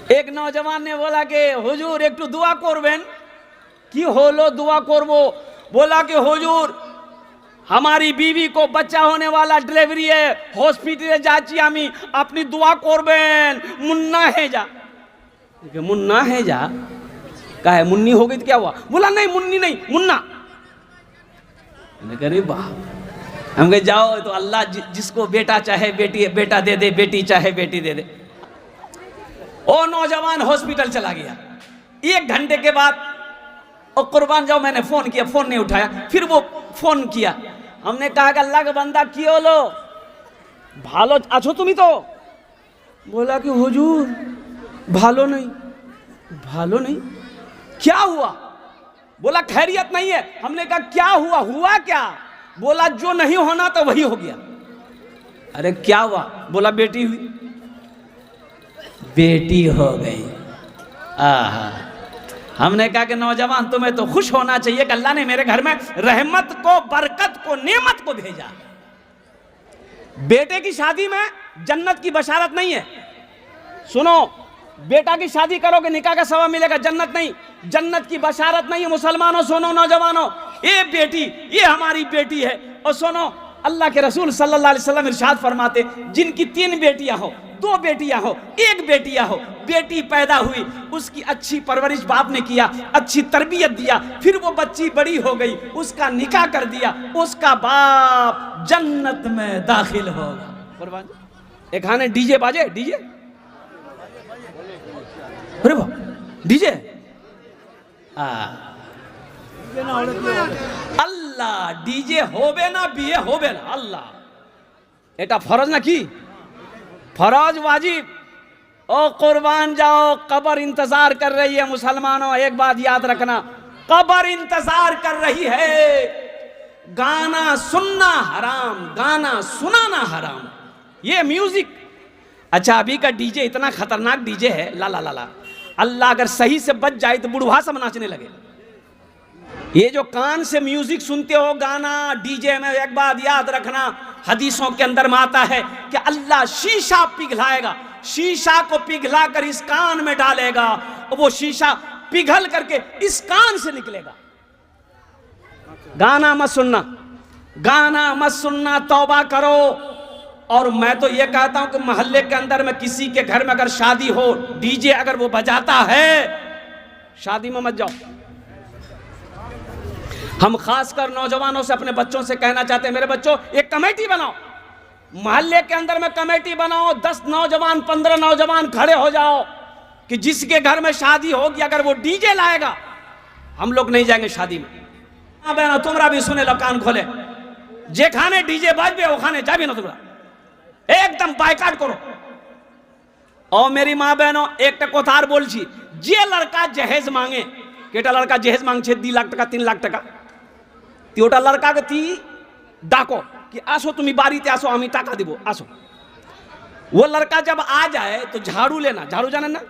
एक नौजवान ने बोला कि हुजूर एक तो दुआ करबेन कि होलो दुआ करबो। बोला कि हुजूर हमारी बीवी को बच्चा होने वाला डिलीवरी है, हॉस्पिटले जाची आमी, अपनी दुआ करबेन। मुन्ना है जा, मुन्ना है जा का है, मुन्नी हो गई तो क्या हुआ? बोला नहीं मुन्नी नहीं मुन्ना। अरे बाप, हम कहे जाओ तो अल्लाह जिसको बेटा चाहे बेटी बेटा दे दे, बेटी चाहे बेटी दे दे। ओ नौजवान हॉस्पिटल चला गया। 1 घंटे के बाद ओ कुर्बान जाओ, मैंने फोन किया, फोन नहीं उठाया। फिर वो फोन किया, हमने कहा कि अल्लाह का बंदा की होलो भालो आछो तुम ही तो? बोला कि हुजूर भालो नहीं, भालो नहीं। क्या हुआ? बोला खैरियत नहीं है। हमने कहा क्या हुआ? हुआ क्या? बोला जो नहीं होना तो वही हो गया। अरे क्या हुआ? बोला बेटी हुई, बेटी हो गई। आहा, हमने कहा कि नौजवान तुम्हें तो खुश होना चाहिए कि अल्लाह ने मेरे घर में रहमत को, बरकत को, नेमत को भेजा। बेटे की शादी में जन्नत की बशारत नहीं है। सुनो, बेटा की शादी करोगे निकाह का सवाब मिलेगा, जन्नत नहीं, जन्नत की बशारत नहीं है। मुसलमानों सुनो, नौजवानों, ये बेटी ये हमारी बेटी है। और सुनो, अल्लाह के रसूल सल्लल्लाहु अलैहि वसल्लम इरशाद फरमाते, जिनकी 3 बेटियां हो, 2 बेटियां हो, 1 बेटियां हो, बेटी पैदा हुई, उसकी अच्छी परवरिश बाप ने किया, अच्छी तरबियत दिया, फिर वो बच्ची बड़ी हो गई, उसका निकाह कर दिया, उसका बाप जन्नत में दाखिल होगा। एक खाने डीजे बाजे, डीजे, अरे बाप डीजे, अल्लाह डीजे होबे ना बिये होबे ना, अल्लाह एटा फरज ना की फरज वाजिब। ओ कुर्बान जाओ, कब्र इंतजार कर रही है मुसलमानों। एक बात याद रखना, कब्र इंतजार कर रही है। गाना सुनना हराम, गाना सुनाना हराम, ये म्यूजिक। अच्छा अभी का डीजे इतना खतरनाक डीजे है, ला ला ला ला, अल्लाह अगर सही से बच जाए तो बुढ़वा सब नाचने लगे। ये जो कान से म्यूजिक सुनते हो, गाना डीजे में, एक बात याद रखना, हदीसों के अंदर में आता है कि अल्लाह शीशा पिघलाएगा, शीशा को पिघला कर इस कान में डालेगा, वो शीशा पिघल करके इस कान से निकलेगा। गाना मत सुनना, गाना मत सुनना, तौबा करो। और मैं तो ये कहता हूं कि मोहल्ले के अंदर में किसी के घर में अगर शादी हो, डीजे अगर वो बजाता है, शादी में मत जाओ। हम खासकर नौजवानों से, अपने बच्चों से कहना चाहते हैं, मेरे बच्चों एक कमेटी बनाओ, मोहल्ले के अंदर में कमेटी बनाओ, 10 नौजवान 15 नौजवान खड़े हो जाओ कि जिसके घर में शादी होगी अगर वो डीजे लाएगा, हम लोग नहीं जाएंगे शादी में। बहना तुमरा भी सुने लो, कान खोले, जे खाने डीजे बाजबे वो खाने जा भी ना, तुमरा एकदम बायकाट करो। और मेरी माँ बहनों एक कोथार बोल छी, जे लड़का जहेज मांगे, केटा लड़का जहेज मांग छे 2 लाख टका 3 लाख टका, त्योटा लड़का के ती डाको कि आसो तुम्ही बारीते आसो, हमें टाका दिबो आसो। वो लड़का जब आ जाए तो झाड़ू लेना, झाड़ू जाने ना,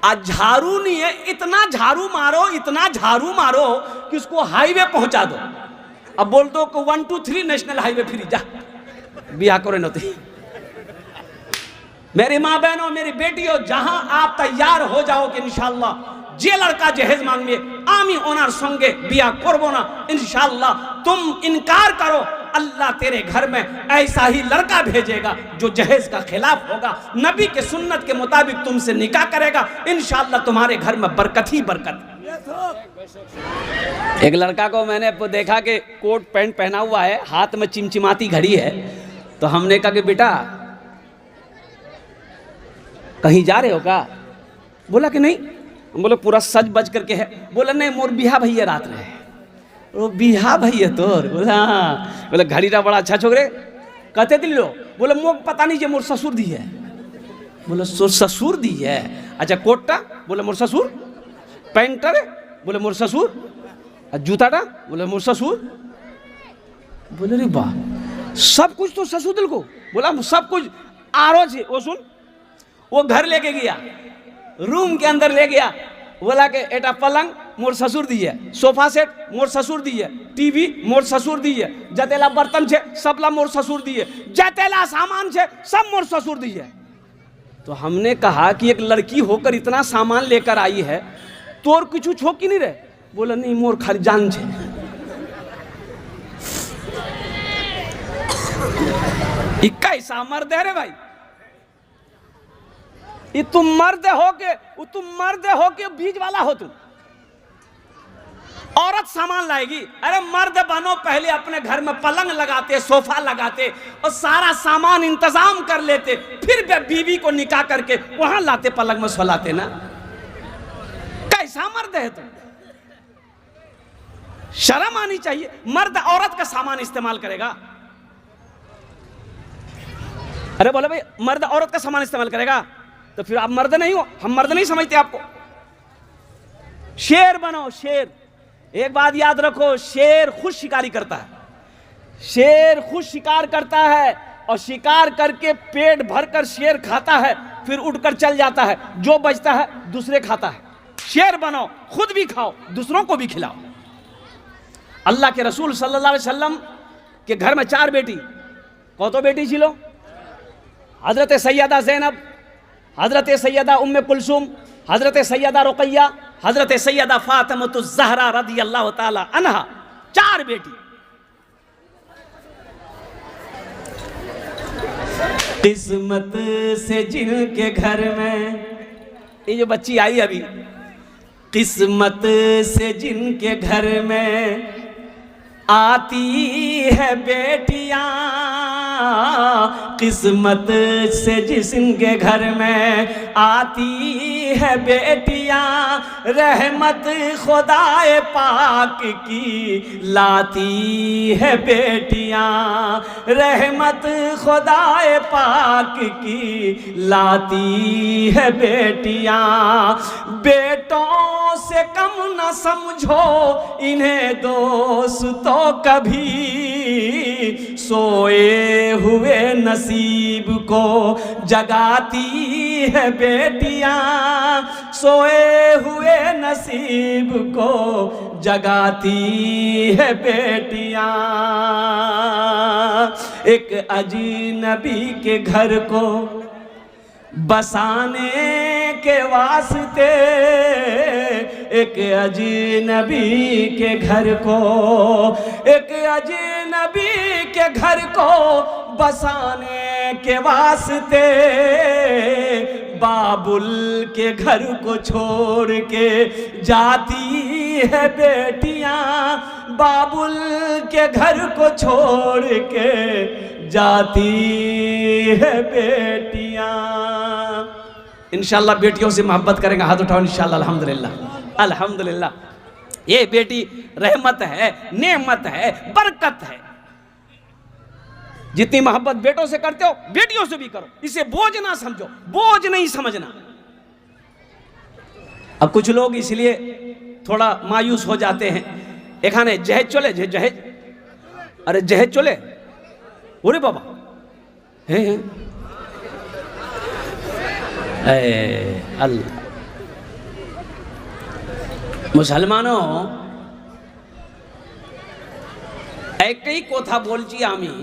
आज झाड़ू नहीं है, इतना झाड़ू मारो, इतना झाड़ू मारो कि उसको हाईवे पहुंचा दो। अब बोल दो कि 1 2 3 नेशनल हाईवे फ्री, जा बिया करे नती। मेरी माँ बहनों, मेरी बेटियों, जहां आप तैयार हो जाओ कि इंशाअल्लाह जे लड़का जहेज मांगे आमी ओनार संगे बिया करबो ना, इंशाअल्लाह तुम इनकार करो, अल्लाह तेरे घर में ऐसा ही लड़का भेजेगा जो जहेज का खिलाफ होगा, नबी के सुन्नत के मुताबिक तुमसे निकाह करेगा, इंशाअल्लाह तुम्हारे घर में बरकत ही बरकत। एक लड़का को मैंने देखा कि कोट पैंट पहना हुआ है, हाथ में चिमचिमाती घड़ी है, तो हमने कहा कि बेटा कहीं जा रहे हो क्या? बोला कि नहीं। बोले पूरा सज बज करके है। बोला नहीं, मोर बिहा भैया रात में। वो बिहा भैया तोर? बोला हाँ। बोले घड़ीटा बड़ा अच्छा छोकरे, कहते दिल लो। बोले मोक पता नहीं जे मोर ससुर दी है। बोले ससुर दी है? अच्छा कोटटा? बोले मोर ससुर। पैंट रे? बोले मोर ससुर। जूताटा? बोले मोर ससुर। बोले रे वाह, सब कुछ तो ससुर दिल को। बोला सब कुछ आरो छे। वो सुन, वो घर लेके गया, रूम के अंदर ले गया, बोला के एटा पलंग मोर ससुर दी है, सोफा सेट मोर ससुर दी है, टीवी मोर ससुर दी है, जतेला बर्तन छे सबला मोर ससुर दी है, जतेला सामान छे सब मोर ससुर दी है। तो हमने कहा कि एक लड़की होकर इतना सामान लेकर आई है तो और कुछ छो कि नहीं रहे? बोला नहीं मोर खाली जान छे। इक्का ऐसा मर्द है रे भाई, ये तुम मर्द हो के बीज वाला हो तुम। औरत सामान लाएगी, अरे मर्द बनो, पहले अपने घर में पलंग लगाते, सोफा लगाते और सारा सामान इंतजाम कर लेते, फिर बीवी को निकाह करके वहां लाते, पलंग में सोलाते ना। कैसा मर्द है तुम? शर्म आनी चाहिए। मर्द औरत का सामान इस्तेमाल करेगा? अरे बोले भाई मर्द औरत का सामान इस्तेमाल करेगा तो फिर आप मर्द नहीं हो, हम मर्द नहीं समझते आपको। शेर बनो, शेर। एक बात याद रखो, शेर खुद शिकारी करता है, शेर खुद शिकार करता है और शिकार करके पेट भरकर शेर खाता है, फिर उठकर चल जाता है, जो बचता है दूसरे खाता है। शेर बनो, खुद भी खाओ, दूसरों को भी खिलाओ। अल्लाह के रसूल सल्लल्लाहु अलैहि वसल्लम के घर में 4 बेटी, कौतो बेटी छिलो? हजरत सैयदा ज़ैनब, हजरत सैयदा उम्मे कुलसुम, हजरत सैयदा रुकैया, हजरत सैयदा फातिमतुज़ ज़हरा रज़ियल्लाहु ताला अन्हा। 4 बेटी। किस्मत से जिनके घर में, ये जो बच्ची आई अभी, किस्मत से जिनके घर में आती है बेटियां, किस्मत से जिसके घर में आती है बेटियां, रहमत खुदाए पाक की लाती है बेटियां, रहमत खुदाए पाक की लाती है बेटियां। बेटों से कम न समझो इन्हें दोस्तों कभी, सोए हुए नसीब को जगाती है बेटियां, सोए हुए नसीब को जगाती है बेटियां। एक अजनबी के घर को बसाने के वास्ते, एक अजनबी के घर को, एक अजनबी के घर को बसाने के वास्ते, बाबुल के घर को छोड़ के जाती है बेटियां, बाबुल के घर को छोड़ के जाती है बेटियां। इंशाल्लाह बेटियों से मोहब्बत करेंगे, हाथ उठाओ इंशाल्लाह। अल्हम्दुलिल्लाह अल्हम्दुलिल्लाह। ये बेटी रहमत है, नेमत है, बरकत है। जितनी मोहब्बत बेटों से करते हो बेटियों से भी करो, इसे बोझ ना समझो, बोझ नहीं समझना। अब कुछ लोग इसलिए थोड़ा मायूस हो जाते हैं, एखाने जहेज चले, जहेज, अरे जहेज चले, अरे बाबा हैं अल्लाह। मुसलमानों একই কথা বলছি আমি,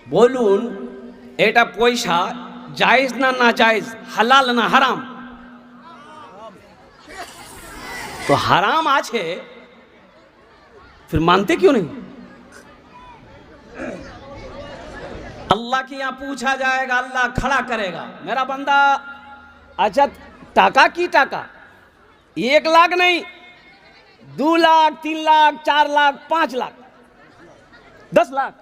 বলুন এটা পয়সা জায়েজ না না জায়েজ, হালাল না হারাম? तो हराम आछे फिर मानते क्यों नहीं? अल्लाह के यहाँ पूछा जाएगा, अल्लाह खड़ा करेगा, मेरा बंदा अच्छा टाका की टाका, 1 लाख नहीं, 2 लाख, 3 लाख, 4 लाख, 5 लाख, 10 लाख,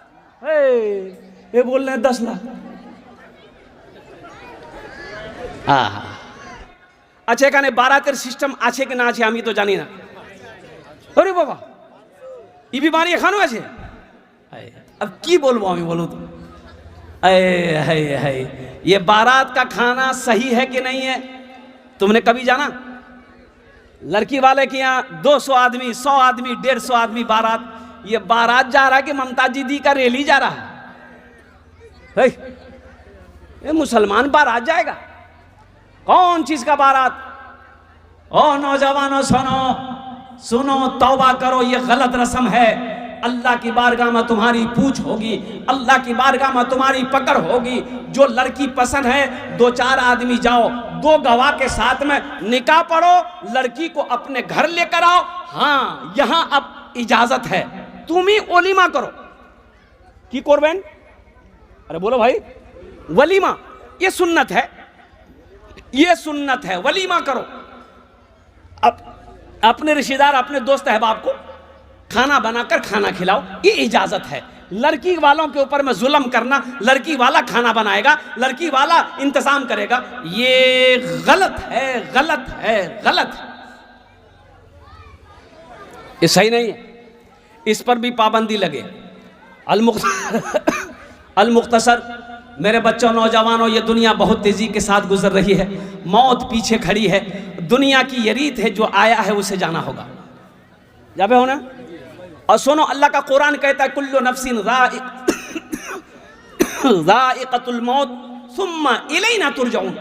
ये बोल रहे हैं 10 लाख। अच्छा এখানে বারাতের সিস্টেম আছে কি না আছে আমি তো জানি না। अरे बाबा ये बीमारी এখানেও আছে? अब की बोलबो আমি, बोलो तो ये बारात का खाना सही है कि नहीं है? तुमने कभी जाना? लड़की वाले के यहाँ 200 आदमी, 100 आदमी, 150 आदमी बारात, ये बारात जा रहा है कि ममता दीदी का रैली जा रहा है? ये मुसलमान बारात जाएगा? कौन चीज का बारात? ओ नौजवानों सुनो सुनो, तौबा करो, ये गलत रस्म है। अल्लाह की बारगाह में तुम्हारी पूछ होगी, अल्लाह की बारगाह में तुम्हारी पकड़ होगी। जो लड़की पसंद है 2-4 आदमी जाओ, 2 गवाह के साथ में निकाह पढ़ो, लड़की को अपने घर लेकर आओ। हाँ, यहां अब इजाजत है, तुम ही वलीमा करो। की करबें? अरे बोलो भाई, वलीमा ये सुन्नत है, ये सुन्नत है, वलीमा करो। अब अपने रिश्तेदार, अपने दोस्त अहबाब को खाना बनाकर खाना खिलाओ, ये इजाजत है। लड़की वालों के ऊपर में जुल्म करना, लड़की वाला खाना बनाएगा, लड़की वाला इंतजाम करेगा, ये गलत है, गलत है, गलत है, ये सही नहीं है। इस पर भी पाबंदी लगे। अल-मुख्तसर, मेरे बच्चों, नौजवानों, ये दुनिया बहुत तेजी के साथ गुजर रही है, मौत पीछे खड़ी है। दुनिया की ये रीत है, जो आया है उसे जाना होगा। जाबे हो ना? और सुनो, अल्लाह का कुरान कहता है कुल्लु नफ्सिन ज़ाइक़तुल मौत सुम्मा इलैना तुरजऊन।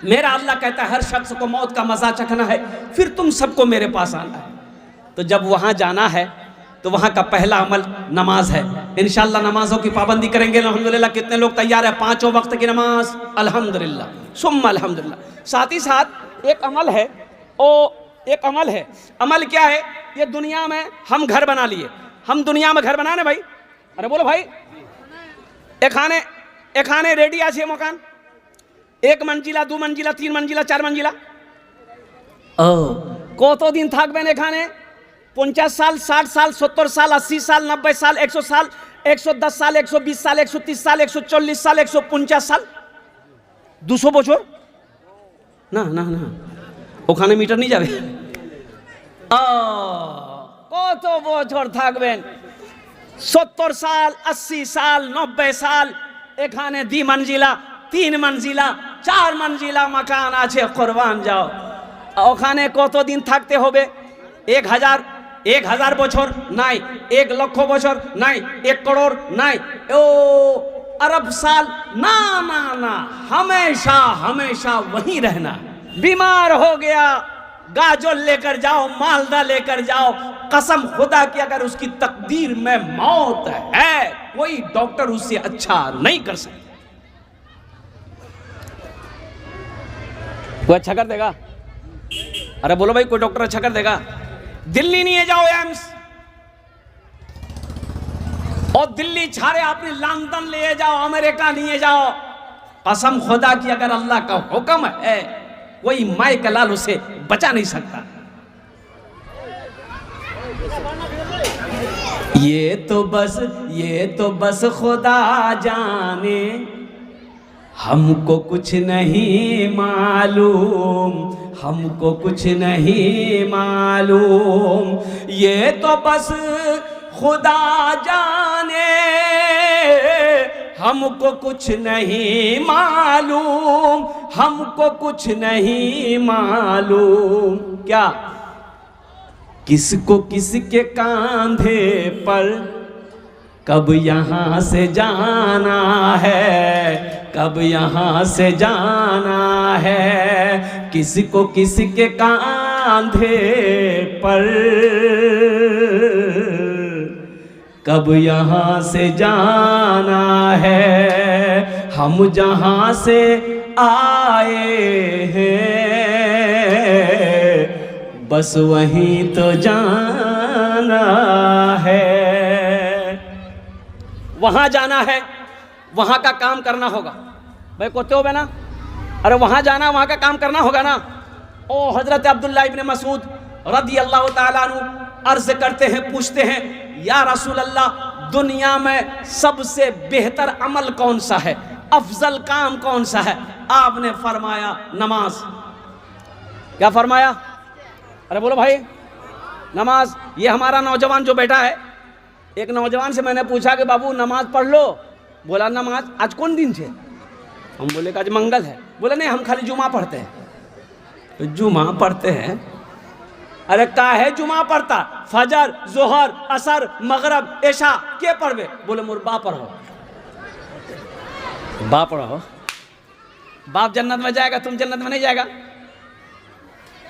मेरा अल्लाह कहता है हर शख्स को मौत का मजा चखना है, फिर तुम सबको मेरे पास आना है। तो जब वहां जाना है तो वहां का पहला अमल नमाज है। इंशाअल्लाह नमाजों की पाबंदी करेंगे अल्हम्दुलिल्लाह। कितने लोग तैयार है? 5 वक्त की नमाज, अल्हम्दुलिल्लाह, सुम्मा अल्हम्दुलिल्लाह। साथ ही साथ एक अमल है, एक अमल है। अमल क्या है? ये दुनिया में हम घर बना लिए, हम दुनिया में घर बनाने भाई। अरे बोलो भाई, एखाने रेडी আছে मकान, 1 मंजिला, 2 मंजिला, 3 मंजिला, 4 मंजिला। কতদিন থাকবেন এখানে? 50 साल, 60 साल, 70 साल, 80 साल, 90 साल, 100 साल, 110 साल, 120 साल, 130 साल, 140 साल, 150 साल, 200 বছর না না না, ওখানে মিটার নিয়ে যাবে। কত বছর থাকবেন? 70 साल, 80 साल, 90 साल। এখানে 2 मंजिला, 3 मंजिला, 4 मंजिला मकान আছে, কুরবান যাও। ওখানে কতদিন থাকতে হবে? 1000 বছর নাই, 1 লক্ষ বছর নাই, 1 करोड़ নাই, ও अरब साल ना ना ना, हमेशा हमेशा वहीं रहना। बीमार हो गया, गाजर लेकर जाओ, मालदा लेकर जाओ, कसम खुदा की अगर उसकी तकदीर में मौत है, कोई डॉक्टर उससे अच्छा नहीं कर सकता। वो अच्छा कर देगा? अरे बोलो भाई, कोई डॉक्टर अच्छा कर देगा? दिल्ली नहीं जाओ एम्स, और दिल्ली छाड़े अपने लंदन ले जाओ, अमेरिका नहीं जाओ। कसम खुदा की अगर अल्लाह का हुक्म है, कोई माई का लाल उसे बचा नहीं सकता। ये तो बस खुदा जाने, हमको कुछ नहीं मालूम, हमको कुछ नहीं मालूम। ये तो बस खुदा जाने, हमको कुछ नहीं मालूम, हमको कुछ नहीं मालूम। क्या? किसको किसके कांधे पर कब यहाँ से जाना है, कब यहाँ से जाना है, किसको किसके कांधे पर कब यहाँ से जाना है। हम जहाँ से आए हैं, बस वहीं तो जाना है। वहाँ जाना है, वहाँ का काम करना होगा। भाई कोते हो ना? अरे वहाँ जाना, वहाँ का काम करना होगा ना। ओ हजरत अब्दुल्लाह इब्न मसूद रदी अल्लाह ताला अन्हु अर्ज करते हैं, पूछते हैं, या रसूल अल्लाह, दुनिया में सबसे बेहतर अमल कौन सा है, अफजल काम कौन सा है? आपने फरमाया नमाज। क्या फरमाया? अरे बोलो भाई, नमाज। ये हमारा नौजवान जो बैठा है, एक नौजवान से मैंने पूछा कि बाबू नमाज पढ़ लो। बोला नमाज आज कौन दिन है? हम बोले कि आज मंगल है। बोला नहीं, हम खाली जुमा पढ़ते हैं। तो जुमा पढ़ते हैं? अरे का है जुमा पढ़ता? फजर, जोहर, असर, मगरब, ऐशा के पढ़वे? बोले मोर बाप पढ़ो। बाप पढ़ो, बाप जन्नत में जाएगा, तुम जन्नत में नहीं जाएगा।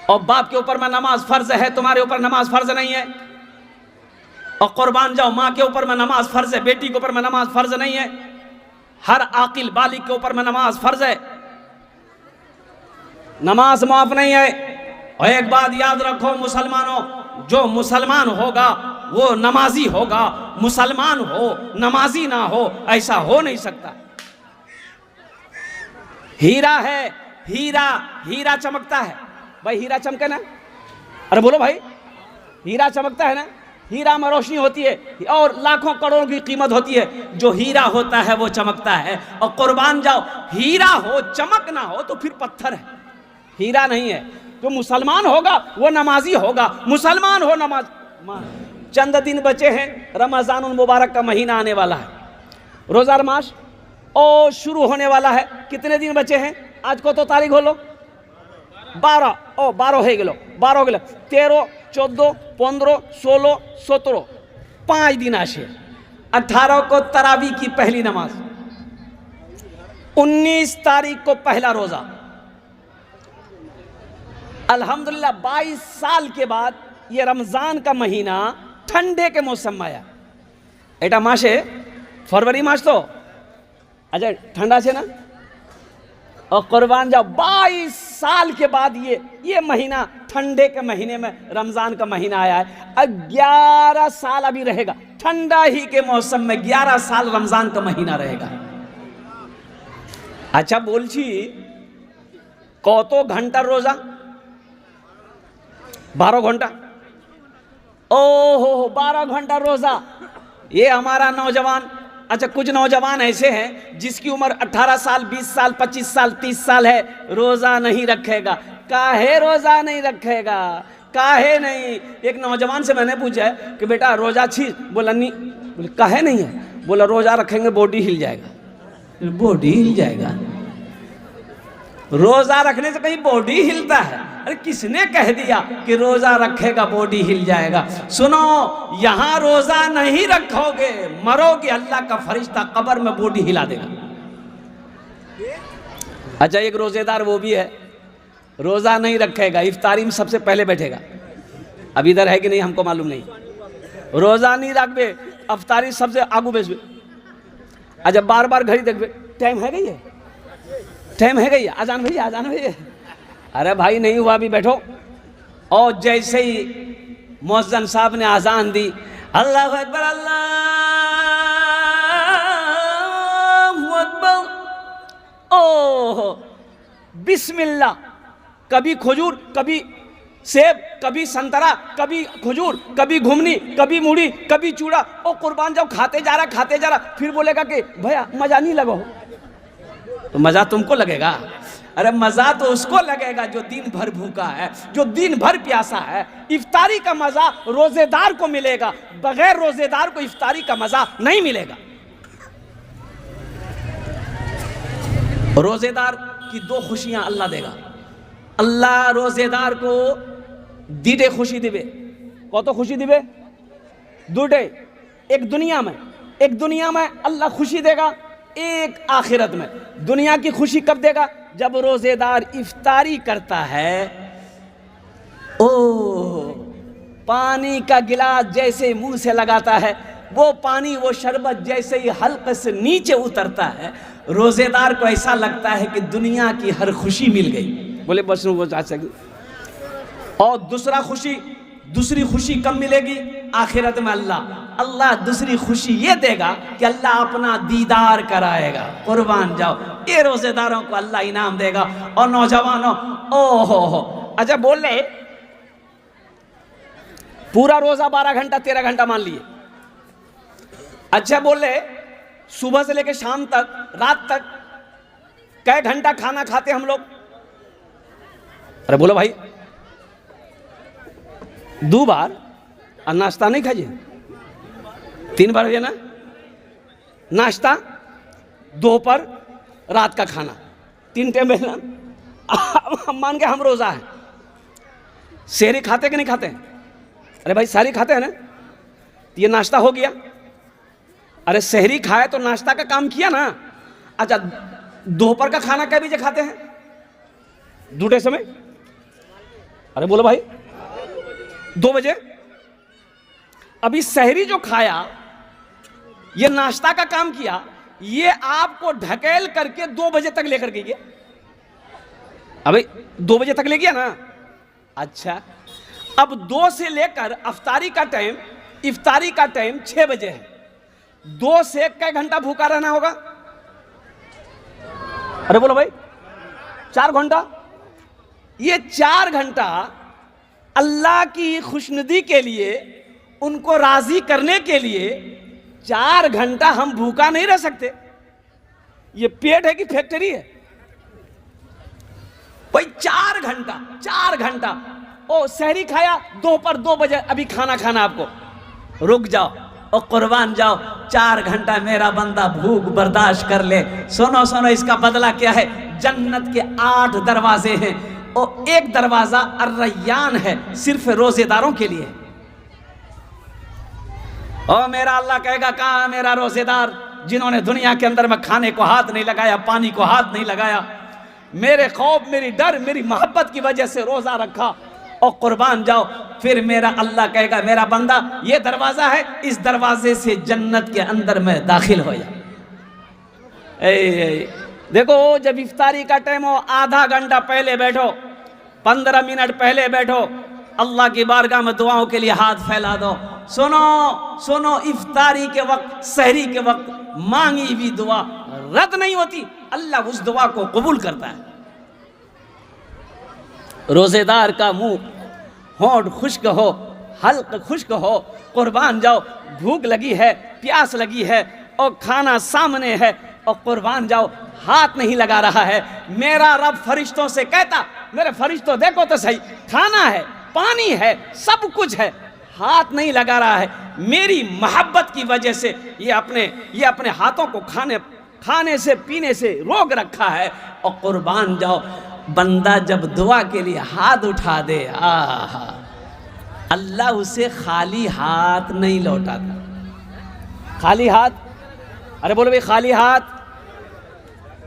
और बाप के ऊपर में नमाज फर्ज है, तुम्हारे ऊपर नमाज फर्ज नहीं है। और कुर्बान जाओ, माँ के ऊपर में नमाज फर्ज है, बेटी के ऊपर में नमाज फर्ज नहीं है। हर आकिल बालिग के ऊपर में नमाज फर्ज है, नमाज माफ नहीं है। और एक बात याद रखो मुसलमानों, जो मुसलमान होगा वो नमाजी होगा, मुसलमान हो नमाजी ना हो, ऐसा हो नहीं सकता। हीरा है, हीरा हीरा चमकता है भाई, हीरा चमके ना, अरे बोलो भाई, हीरा चमकता है ना, हीरा में रोशनी होती है और लाखों करोड़ों की कीमत होती है। जो हीरा होता है वो चमकता है। और कुर्बान जाओ, हीरा हो चमक ना हो तो फिर पत्थर है, हीरा नहीं है। जो मुसलमान होगा वो नमाजी होगा, मुसलमान हो नमाज। चंद दिन बचे हैं, रमजानुल मुबारक का महीना आने वाला है, रोजा रमाश और शुरू होने वाला है। कितने दिन बचे हैं? आज को तो तारीख हो लो 12, ओ 12 है गेलो, 12 हो गेलो, 13, 14, 15, 16, 17, 5 दिन आशे। 18 को तरावी की पहली नमाज, 19 तारीख को पहला रोजा। अल्हम्दुलिल्लाह 22 साल के बाद ये रमजान का महीना ठंडे के मौसम में आया। एटा मासे फरवरी मास तो अच्छा ठंडा छे ना, और कुर्बान जाओ 22 साल के बाद ये महीना, ठंडे के महीने में रमजान का महीना आया है। अब 11 साल अभी रहेगा, ठंडा ही के मौसम में 11 साल रमजान का महीना रहेगा। अच्छा बोलछी कतो घंटा रोजा? 12 घंटा। ओहो 12 घंटा रोजा। ये हमारा नौजवान, अच्छा कुछ नौजवान ऐसे हैं जिसकी उम्र 18 साल, 20 साल, 25 साल, 30 साल है, रोजा नहीं रखेगा। काहे रोजा नहीं रखेगा? काहे नहीं? एक नौजवान से मैंने पूछा है कि बेटा रोजा छी? बोला नहीं। बोले काहे नहीं है? बोला रोजा रखेंगे बॉडी हिल जाएगा। बॉडी हिल जाएगा? रोजा रखने से कहीं बॉडी हिलता है? अरे किसने कह दिया कि रोजा रखेगा बॉडी हिल जाएगा? सुनो, यहां रोजा नहीं रखोगे, मरोगे, अल्लाह का फरिश्ता कब्र में बॉडी हिला देगा। अच्छा एक रोजेदार वो भी है, रोजा नहीं रखेगा, इफ्तारी में सबसे पहले बैठेगा। अब इधर है कि नहीं हमको मालूम नहीं। रोजा नहीं रखबे, इफ्तारी सबसे आगू बैठबे। अच्छा बार बार घड़ी देखबे, टाइम है गई है, टाइम है गई, आजान भैया, आजान भैया। अरे भाई नहीं हुआ भी बैठो। और जैसे ही मुअज्जिन साहब ने आजान दी, अल्लाहु अकबर, अल्लाहु अकबर, ओह बिस्मिल्लाह। कभी खजूर, कभी सेब, कभी संतरा, कभी खजूर, कभी घुमनी, कभी मूढ़ी, कभी चूड़ा। ओ कुर्बान जाओ, खाते जा रहा, खाते जा रहा। फिर बोलेगा कि भैया मजा नहीं लगा हो। तो मजा तुमको लगेगा? अरे मजा तो उसको लगेगा जो दिन भर भूखा है, जो दिन भर प्यासा है। इफ्तारी का मजा रोजेदार को मिलेगा, बगैर रोजेदार को इफ्तारी का मजा नहीं मिलेगा। रोजेदार की 2 खुशियां अल्लाह देगा। अल्लाह रोजेदार को दीटे खुशी दिबे। कत खुशी दिबे? 2। एक दुनिया में अल्लाह खुशी देगा, एक आखिरत में। दुनिया की खुशी कब देगा? जब रोजेदार इफ्तारी करता है, ओह पानी का गिलास जैसे मुंह से लगाता है, वो पानी, वो शरबत जैसे ही हल्के से नीचे उतरता है, रोजेदार को ऐसा लगता है कि दुनिया की हर खुशी मिल गई। बोले बस वो जा सके। और दूसरी खुशी कब मिलेगी? आखिरत में अल्लाह दूसरी खुशी ये देगा कि अल्लाह अपना दीदार कराएगा। कुर्बान जाओ, ये रोजेदारों को अल्लाह इनाम देगा। और नौजवानों, ओहो अच्छा बोल रहे पूरा रोजा 12 घंटा 13 घंटा मान लिए। अच्छा बोल रहे सुबह से लेकर शाम तक, रात तक कै घंटा खाना खाते हम लोग? अरे बोलो भाई, 2 बार और नाश्ता नहीं खाइए, 3 बार है ना नाश्ता, दोपहर, रात का खाना, 3 टाइम है ना। हम मान के हम रोजा है। सहरी खाते कि नहीं खाते? अरे भाई सहरी खाते हैं ना, तो ये नाश्ता हो गया। अरे सहरी खाए तो नाश्ता का काम किया ना। अच्छा दोपहर का खाना क्या बजे खाते हैं? 2 समय। अरे बोलो भाई 2 बजे। अभी सहरी जो खाया, ये नाश्ता का काम किया, ये आपको ढकेल करके 2 बजे तक लेकर के गया। अबे 2 बजे तक ले गया ना। अच्छा, अब 2 से लेकर इफ्तारी का टाइम 6 बजे है। 2 से कै घंटा भूखा रहना होगा? अरे बोलो भाई, 4 घंटा। ये 4 घंटा अल्लाह की खुशनुदी के लिए, उनको राजी करने के लिए 4 घंटा हम भूखा नहीं रह सकते। ये पेट है कि फैक्ट्री है भाई? 4 घंटा। ओ सहरी खाया, दोपहर 2 बजे अभी खाना आपको। रुक जाओ और कुर्बान जाओ, 4 घंटा मेरा बंदा भूख बर्दाश्त कर ले। सुनो, इसका बदला क्या है? जन्नत के 8 दरवाजे हैं और एक दरवाजा अर्रय्यान है, सिर्फ रोजेदारों के लिए। और मेरा अल्लाह कहेगा, कहाँ मेरा रोजेदार जिन्होंने दुनिया के अंदर में खाने को हाथ नहीं लगाया, पानी को हाथ नहीं लगाया, मेरे खौफ, मेरी डर, मेरी मोहब्बत की वजह से रोजा रखा, और कुर्बान जाओ। फिर मेरा अल्लाह कहेगा, मेरा बंदा ये दरवाजा है, इस दरवाजे से जन्नत के अंदर में दाखिल हो जा। देखो, जब इफ्तारी का टाइम हो, आधा घंटा पहले बैठो, 15 मिनट पहले बैठो, अल्लाह की बारगाह में दुआओं के लिए हाथ फैला दो। सुनो, इफ्तारी के वक्त, सहरी के वक्त मांगी हुई दुआ रद्द नहीं होती, अल्लाह उस दुआ को कबूल करता है। रोजेदार का मुंह, होंठ खुश्क हो, हल्क खुश्क हो, कुर्बान जाओ, भूख लगी है, प्यास लगी है और खाना सामने है, और कुर्बान जाओ, हाथ नहीं लगा रहा है। मेरा रब फरिश्तों से कहता, मेरे फरिश्तों देखो तो सही, खाना है, पानी है, सब कुछ है, हाथ नहीं लगा रहा है। मेरी मोहब्बत की वजह से ये अपने हाथों को खाने से पीने से रोक रखा है। और कुर्बान जाओ, बंदा जब दुआ के लिए हाथ उठा दे, आहा, अल्लाह उसे खाली हाथ नहीं लौटाता। खाली हाथ, अरे बोलो भाई, खाली हाथ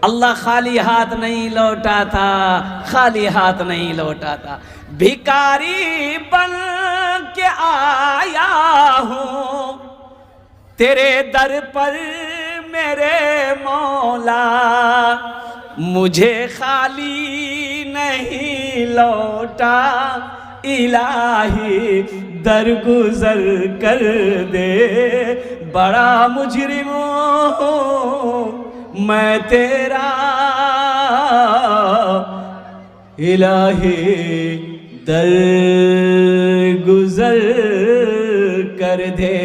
अल्लाह खाली हाथ नहीं लौटाता, खाली हाथ नहीं लौटाता। भिखारी बन के आया हूँ तेरे दर पर मेरे मौला, मुझे खाली नहीं लौटा, इलाही दरगुजर कर दे। बड़ा मुजरिम हूँ मैं तेरा, इलाही दरगुजर कर दे।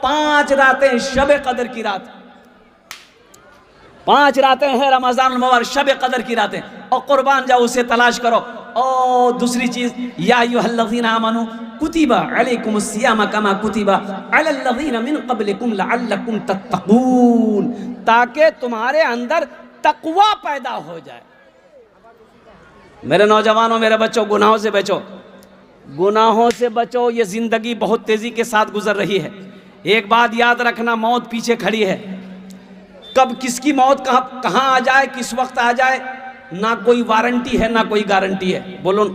5 रातें शब कदर की रात, 5 रातें हैं रमजान मुबारक, शब कदर की रातें, और कुर्बान जाओ, उसे तलाश करो। और दूसरी चीज, या अय्युहल्लज़ीना आमनू कुतिबा अलैकुमुस्सियाम कमा कुतिबा अलल्लज़ीना मिन क़ब्लिकुम लअल्लकुम तत्तक़ून, ताकि तुम्हारे अंदर तक़वा पैदा हो जाए। मेरे नौजवानों, मेरे बच्चों, गुनाहों से बचो, गुनाहों से बचो। ये जिंदगी बहुत तेजी के साथ गुजर रही है। एक बात याद रखना, मौत पीछे खड़ी है। कब किसकी मौत कहाँ आ जाए, किस वक्त आ जाए, ना कोई वारंटी है, ना कोई गारंटी है। बोलो,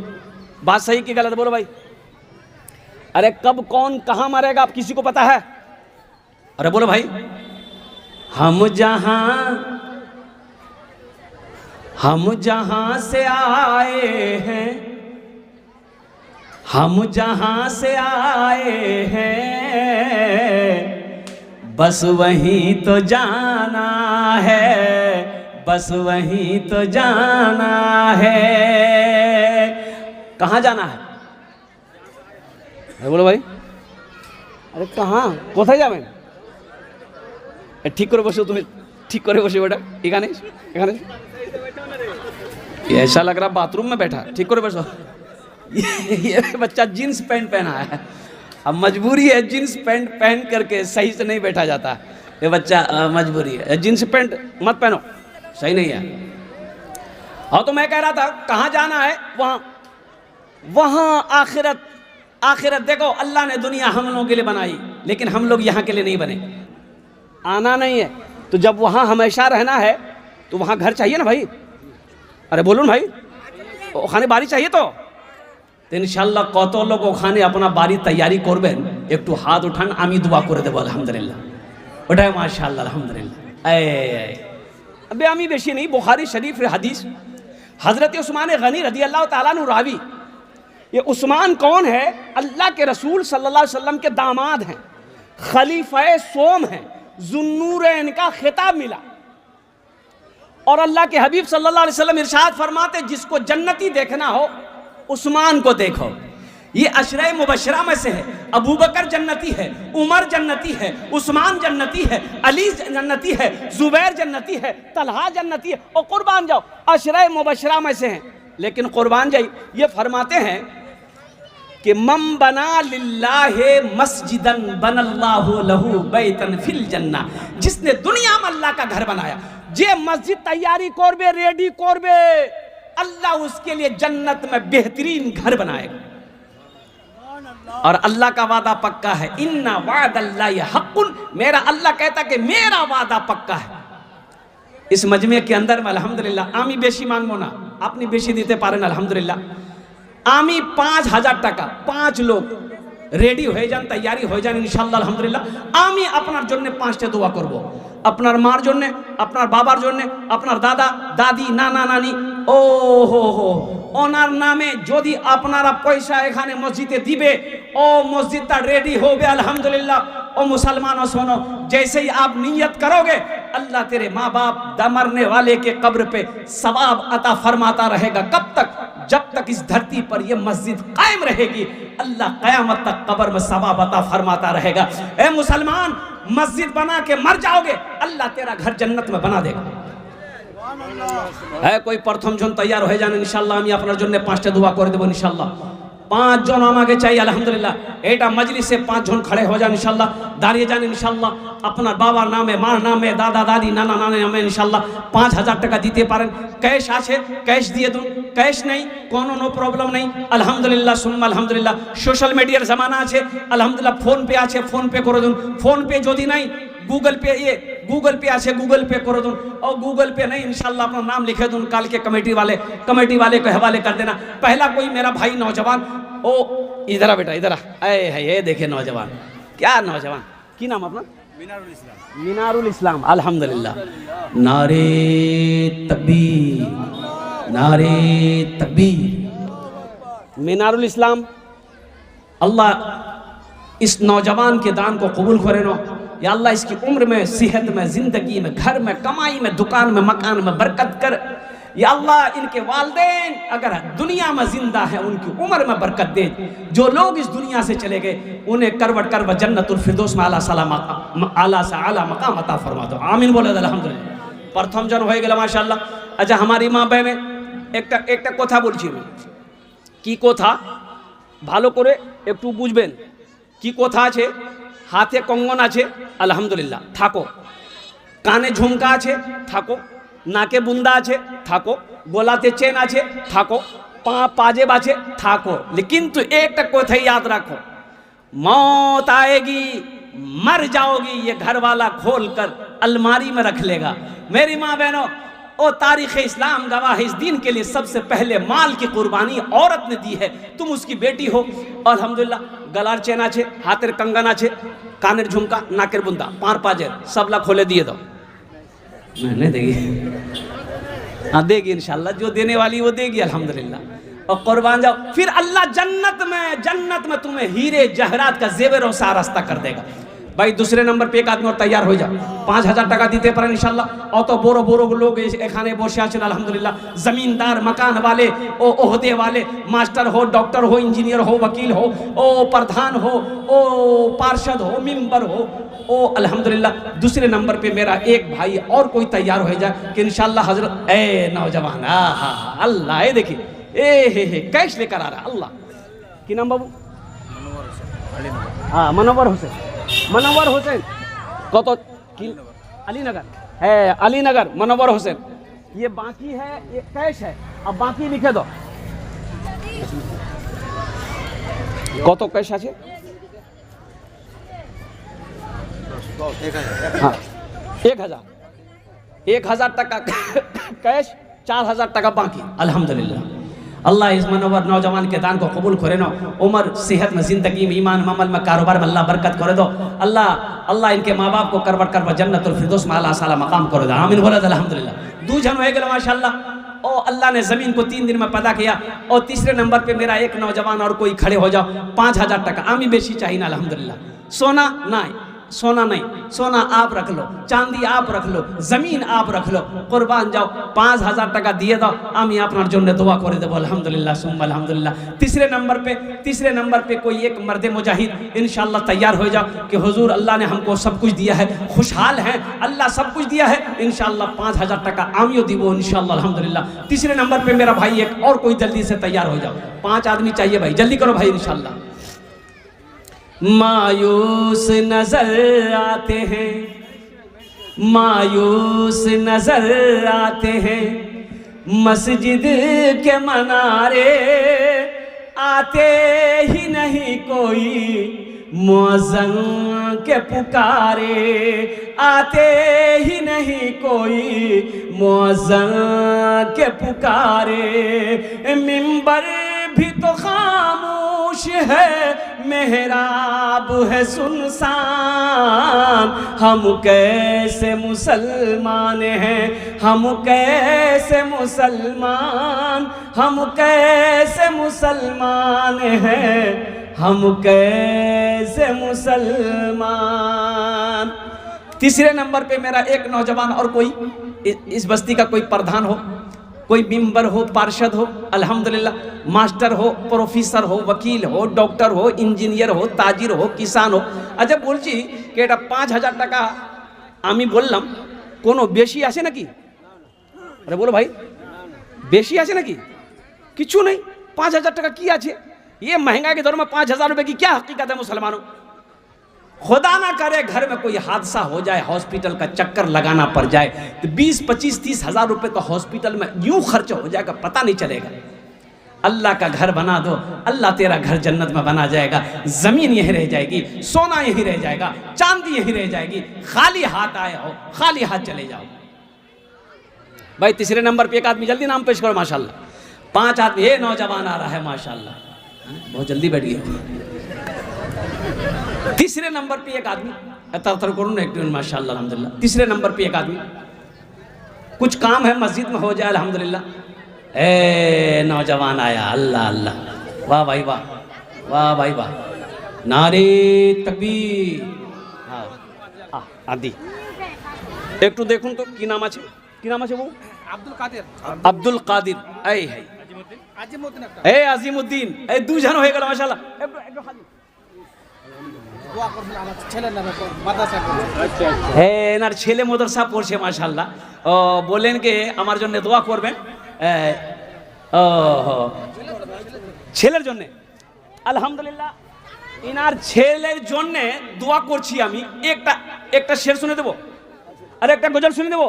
बात सही कि गलत? बोलो भाई। अरे कब कौन कहाँ मरेगा, आप किसी को पता है? अरे बोलो भाई। हम जहां से आए हैं, हम जहां से आए हैं, बस वहीं तो जाना है, बस वहीं तो जाना है। कहाँ जाना है? अरे बोलो भाई। अरे कहाँ, कोথায় যাবেন? ठीक करे बसो, तुम्हें ठीक करे बसो बेटा, এখানে ये ऐसा लग रहा बाथरूम में बैठा। ठीक करे बसो। ये बच्चा जीन्स पैंट पहना है, अब मजबूरी है, जीन्स पैंट पहन करके सही से नहीं बैठा जाता। ये बच्चा मजबूरी है, जीन्स पैंट मत पहनो, सही नहीं है। और तो मैं कह रहा था, कहाँ जाना है? वहाँ आखिरत। देखो, अल्लाह ने दुनिया हम लोगों के लिए बनाई, लेकिन हम लोग यहाँ के लिए नहीं बने, आना नहीं है। तो जब वहाँ हमेशा रहना है तो वहाँ घर चाहिए ना भाई। अरे बोलो ना भाई, खाने बारी चाहिए तो তো ইনশাআল্লাহ কত লোক ওখানে আপনার বাড়ি তৈয়ারি করবেন একটু হাত উঠান, আমি দোয়া করে দেবো আলহামদুলিল্লাহ। ওটাই মাশাআল্লাহ আলহামদুলিল্লাহ। अबे আমি বেশি नहीं, बुखारी शरीफ हदीस हज़रत उस्मान गनी रज़ी अल्लाह ताला अन्हु रावी। ये उस्मान कौन है? अल्लाह के रसूल सल्लल्लाहु अलैहि वसल्लम के दामाद हैं, खलीफा सोम हैं, ज़ुन्नूरैन का खिताब मिला। और अल्लाह के हबीब सल्लल्लाहु अलैहि वसल्लम इरशाद फरमाते जिसको जन्नती देखना हो उस्मान को देखो। ये अशरे मुबशरा में से है। अबू बकर जन्नती है, उमर जन्नती है, उस्मान जन्नती है, अली जन्नती है, जुबैर जन्नती है, तलहा जन्नती है। और कुर्बान जाओ अशरे मुबशरा में से हैं। लेकिन कुर्बान जाई ये फरमाते हैं कि मम बना लिल्लाहि मस्जिदन बनल्लाहु लहू बैतन फिल जन्ना, जिसने दुनिया में अल्लाह का घर बनाया, जे मस्जिद तैयारी करबे रेडी करबे, अल्लाह उसके लिए जन्नत में बेहतरीन घर बनाएगा। और अल्लाह का वादा पक्का है, इन्ना वादल्लाहि हक़्क़ुन, मेरा अल्लाह कहता कि मेरा वादा पक्का है। इस मजमे के अंदर में अल्हम्दुलिल्लाह आमी बेशी मांगो ना, अपनी बेशी दीते पारेन अल्हम्दुलिल्लाह। आमी 5000 টাকা 5 लोग रेडी हो जान, तैयारी हो जान इंशाल्लाह अल्हम्दुलिल्लाह। आमी अपनार जन्ने 5টা দোয়া করব, আপনার মার জন্য, আপনার বাবার জন্য, আপনার দাদা দাদি নানা নানি ও হো ওনার নামে যদি আপনারা পয়সা এখানে মসজিদে দিবে, ও মসজিদটা রেডি হবে अल्हम्दुलिल्लाह। ओ मुसलमानों सुनो, जैसे ही आप नियत करोगे अल्लाह तेरे माँ बाप मरने वाले के कब्र पे सवाब अता फरमाता रहेगा। कब तक? जब तक इस धरती पर यह मस्जिद कायम रहेगी, अल्लाह क़यामत तक कब्र में सवाब अता फरमाता रहेगा। ए मुसलमान, मस्जिद बना के मर जाओगे, अल्लाह तेरा घर जन्नत में बना देगा। है कोई प्रथम जन तैयार हो जान इंशाल्लाह, আমি আপনার জন্য 5টা দোয়া করে দেব इंशाल्लाह। 5 জন আমাকে চাই আলহামদুলিল্লাহ। এটা মজলিসে 5 জন खड़े हो जान इंशाल्लाह, দাঁড়িয়ে যান इंशाल्लाह। আপনার বাবার নামে, মার নামে, দাদা দাদি নানা নানা নামে इंशाल्लाह 5000 টাকা দিতে পারেন। ক্যাশ আছে ক্যাশ দিয়ে দিন, ক্যাশ নেই কোনো নো প্রবলেম নেই আলহামদুলিল্লাহ সুম্মা আলহামদুলিল্লাহ। সোশ্যাল মিডিয়ার জামানা আছে আলহামদুলিল্লাহ, ফোন পে আছে ফোন পে করে দিন। ফোন পে যদি নাই गूगल पे, ये गूगल पे आछे गूगल पे कर दून। और गूगल पे नहीं इंशाल्लाह अपना नाम लिखे दून, काल के कमेटी वाले के हवाले कर देना। पहला कोई मेरा भाई नौजवान, ओ इधर आ बेटा इधर आ, है ये देखे नौजवान, क्या नौजवान की नाम अपना? मीनारुल इस्लाम। मीनारुल इस्लाम अल्हम्दुलिल्लाह। नारे तकबीर, नारे तकबीर। मीनारुल इस्लाम, अल्लाह इस नौजवान के दान को कबूल करे नो या अल्लाह, इसकी उम्र में, सेहत में, जिंदगी में, घर में, कमाई में, दुकान में, मकान में बरकत कर या अल्लाह। इनके वालिदैन अगर दुनिया में जिंदा है उनकी उम्र में बरकत दे। जो लोग इस दुनिया से चले गए उन्हें करवट करवट जन्नतुल फिरदौस में आला से आला मकाम अता फरमा दो। आमीन बोले अल्हम्दुलिल्लाह। प्रथम जन हो गए माशाल्लाह। अच्छा हमारी माँ बहने একটা কথা বলছি, কি কথা ভালো করে একটু বুঝবেন। কি কথা আছে? हाथे कंगन आछे अल्हम्दुलिल्लाह थाको, काने झुमका आछे थाको, नाके बुंदा आछे थाको, गोलाते चेन आछे थाको, पाजेब आछे थाको। लेकिन तू एक कोथा याद रखो, मौत आएगी मर जाओगी, ये घर वाला खोल कर अलमारी में रख लेगा। मेरी माँ बहनों, ओ तारीख़ इस्लाम गवाह है, इस दीन के लिए सबसे पहले माल की कुर्बानी औरत ने दी है। तुम उसकी बेटी हो अल्हम्दुलिल्लाह। गलार चेन आछे, हाथेर कंगन आछे, कानेर झुमका, नाकेर बुंदा, पार पाजेर सबला खोले दिए दो। नहीं देगी? हाँ देगी इंशाल्लाह, जो देने वाली वो देगी अल्हम्दुलिल्लाह। और कुर्बान जाओ, फिर अल्लाह जन्नत में तुम्हें हीरे जहरात का जेवर और सारस्ता कर देगा। भाई दूसरे नंबर पे एक आदमी और तैयार हो जा, 5000 টাকা দিতে পারেন इंशाल्लाह। অত বড় বড় লোক এখানে বসে আছেন আলহামদুলিল্লাহ, জমিনদার मकान वाले, ओ ओहदे वाले, मास्टर हो, डॉक्टर हो, इंजीनियर हो, वकील हो, ओ प्रधान हो, ओ पार्षद हो, मेंबर हो, ओ अल्हम्दुलिल्लाह। दूसरे नंबर पे मेरा एक भाई और कोई तैयार हो जाए कि इंशाल्लाह हजरत। ए नौजवान, हाँ अल्लाह, ये देखिए ए कैश लेकर आ रहा अल्लाह। की नाम बाबू? हाँ मनोवर हुसैन। मनोवर हुसैन कत अलीनगर है, अलीनगर मनोवर हुसैन। ये बाकी है, ये कैश है, अब बाकी लिखे दो। कत कैश আছে? हाँ 1000 টাকা कैश, 4000 টাকা बाकी अल्हम्दुलिल्लाह। अल्लाह इस मनोवर नौजवान के दान को कबूल करे ना, उम्र सेहत में, ज़िंदगी में, ईमान में, अमल में, कारोबार में अल्लाह बरकत करे दो। अल्लाह अल्लाह इनके माँ बाप को करवट करवट जन्नतुल फिरदौस में अल्लाह साला मकाम करे दो। आमीन बोला अल्हम्दुलिल्लाह। दूजन हो गए माशाअल्लाह। ओ अल्लाह ने ज़मीन को 3 दिन में पैदा किया। और तीसरे नंबर पे मेरा एक नौजवान और कोई खड़े हो जाओ, 5000 टका आमी बेशी चाहिए ना अल्हम्दुलिल्लाह। सोना नहीं, सोना नहीं, सोना आप रख लो, चांदी आप रख लो, जमीन आप रख लो, कुर्बान जाओ, 5000 टका दिए दो, आमी अपना जोने दुआ करे देबो अल्हम्दुलिल्लाह सुम्मा अल्हम्दुलिल्लाह। तीसरे नंबर पे कोई एक मर्द मुजाहिद इंशाअल्लाह तैयार हो जाओ कि हुजूर अल्लाह ने हमको सब कुछ दिया है, खुशहाल है, अल्लाह सब कुछ दिया है, इंशाअल्लाह 5000 टका आमियो दीबो इंशाअल्लाह अल्हम्दुलिल्लाह। तीसरे नंबर पे मेरा भाई एक और कोई जल्दी से तैयार हो जाओ, 5 आदमी चाहिए भाई, जल्दी करो भाई इंशाअल्लाह। मायूस नजर आते हैं, मायूस नजर आते हैं, मस्जिद के मनारे आते ही नहीं कोई, मुअज्जिन के पुकारे आते ही नहीं कोई, मुअज्जिन के पुकारे। मिंबर भी तो खामोश है, मेहराब है सुनसान, हम कैसे मुसलमान हैं, हम कैसे मुसलमान, हम कैसे मुसलमान हैं, हम कैसे मुसलमान। तीसरे नंबर पे मेरा एक नौजवान और कोई इस बस्ती का कोई प्रधान हो, कोई मेंबर हो, पार्षद हो, अल्हम्दुलिल्लाह, मास्टर हो, प्रोफेसर हो, वकील हो, डॉक्टर हो, इंजीनियर हो, ताजिर हो, किसान हो। अच्छा बोलছি कि এটা 5000 টাকা আমি বললাম কোনো বেশি আছে নাকি? আরে বলো ভাই, বেশি আছে নাকি? কিছু নেই। 5000 টাকা কি আছে? ये महंगाई के दौर में 5000 रुपए की क्या हकीकत है मुसलमानों? खुदा ना करे घर में कोई हादसा हो जाए, हॉस्पिटल का चक्कर लगाना पड़ जाए, तो 20, 25, 30 हजार रुपए का हॉस्पिटल में यूं खर्च हो जाएगा, पता नहीं चलेगा। अल्लाह का घर बना दो, अल्लाह तेरा घर जन्नत में बना जाएगा। जमीन यही रह जाएगी, सोना यही रह जाएगा, चांदी यही रह जाएगी। खाली हाथ आए हो, खाली हाथ चले जाओ। भाई तीसरे नंबर पे एक आदमी, जल्दी नाम पेश करो माशाल्लाह। 5 आदमी, ये नौजवान आ रहा है माशाल्लाह, बहुत जल्दी बैठ गया। तीसरे नंबर पे एक आदमी, तर करूँ ना एक माशाल्लाह अल्हम्दुलिल्लाह। तीसरे नंबर पे एक आदमी, कुछ काम है मस्जिद में हो जाए अल्हम्दुलिल्लाह। ए नौजवान आया, अल्लाह अल्लाह, वाह भाई वाह, वाह भाई वाह, नारे तकबीर। हाँ आदि एक तो देखूँ तो की नाम আছে, की नाम আছে वो? আব্দুল কাদের। আব্দুল কাদের, এই है আজিমউদ্দিন, এ আজিমউদ্দিন, এই দুজন হয়ে গেল মাশাআল্লাহ। একটু খালি দোয়া করবেন আমার ছেলের নামে, মাদ্রাসা পড়ছে। হ্যাঁ এনার ছেলে মাদ্রাসা পড়ছে মাশাআল্লাহ। ও বলেন যে আমার জন্য দোয়া করবেন। ও ছেলের জন্য আলহামদুলিল্লাহ, ইনার ছেলের জন্য দোয়া করছি আমি। একটা শের শুনে দেবো আর একটা গজল শুনে দেবো।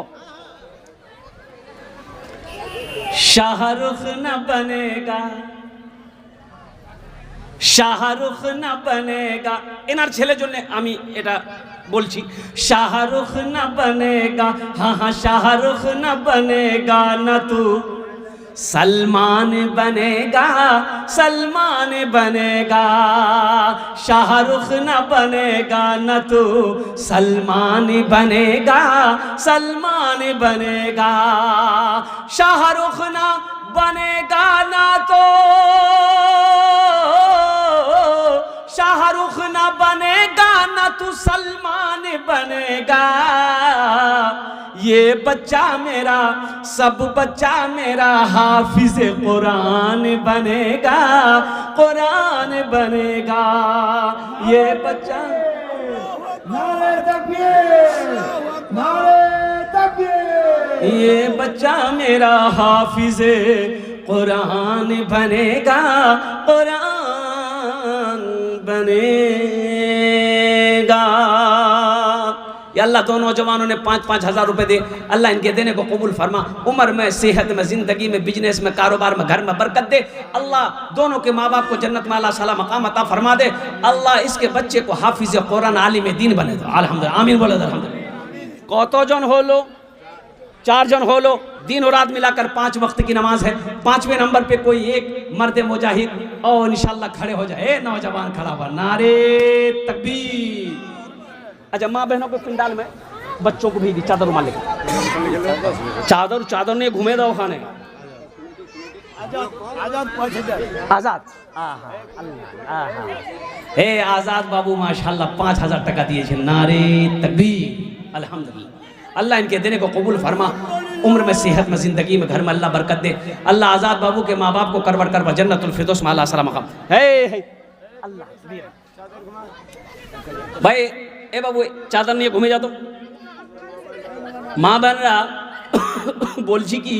शाहरुख न बनेगा, शाहरुख न बनेगा, এনার ছেলের জন্য আমি এটা বলছি। शाहरुख न बनेगा, हाँ हाँ शाहरुख न बनेगा, न तू सलमान बनेगा, सलमान बनेगा। शाहरुख न बनेगा, न तू सलमान बनेगा, सलमान बनेगा। शाहरुख न बनेगा ना तो, शाहरुख न बनेगा ना तू सलमान बनेगा। ये बच्चा मेरा, सब बच्चा मेरा हाफिज कुरान बनेगा, कुरान बनेगा। ये बच्चा, नारे तकबीर, नारे तकबीर। ये बच्चा मेरा हाफिज कुरान बनेगा, कुरान बनेगा। या अल्लाह दोनों नौजवानों ने 5-5 हज़ार रुपए दे, अल्लाह इनके देने को कबूल फरमा। उम्र में, सेहत में, ज़िंदगी में, बिजनेस में, कारोबार में, घर में बरकत दे। अल्लाह दोनों के माँ बाप को जन्नत में अल्लाह साला मकाम अता फरमा दे। अल्लाह इसके बच्चे को हाफिज कुरान आलिम दीन बने दो। अल्हम्दुलिल्लाह, आमीन बोले अल्हम्दुलिल्लाह। কতজন হলো? 4 जन हो लो, दिन और रात मिलाकर 5 वक्त की नमाज है। 5वें नंबर पे कोई एक मर्द मुजाहिद और इंशाल्लाह खड़े हो जाए। नौजवान खड़ा हुआ, नारे तकबीर। अच्छा, माँ बहनों को पिंडाल में बच्चों को भी दी चादर रुमाल लेकर, चादर नहीं घूमे दो खाने। आजाद हे आजाद बाबू माशाल्लाह 5000 টাকা दिए। नारे तकबीर, अल्हम्दुलिल्लाह। अल्लाह इनके देने को कबूल फरमा, उम्र में सेहत में जिंदगी में घर में अल्लाह बरकत दे। अल्लाह आजाद बाबू के माँ बाप को करवट कर जन्नतुल फिरदौस में अल्लाह सलाम मकाम है। अल्लाह भाई ए बाबू चादर नहीं घूमे जा तो মা বোনরা বলছি কি,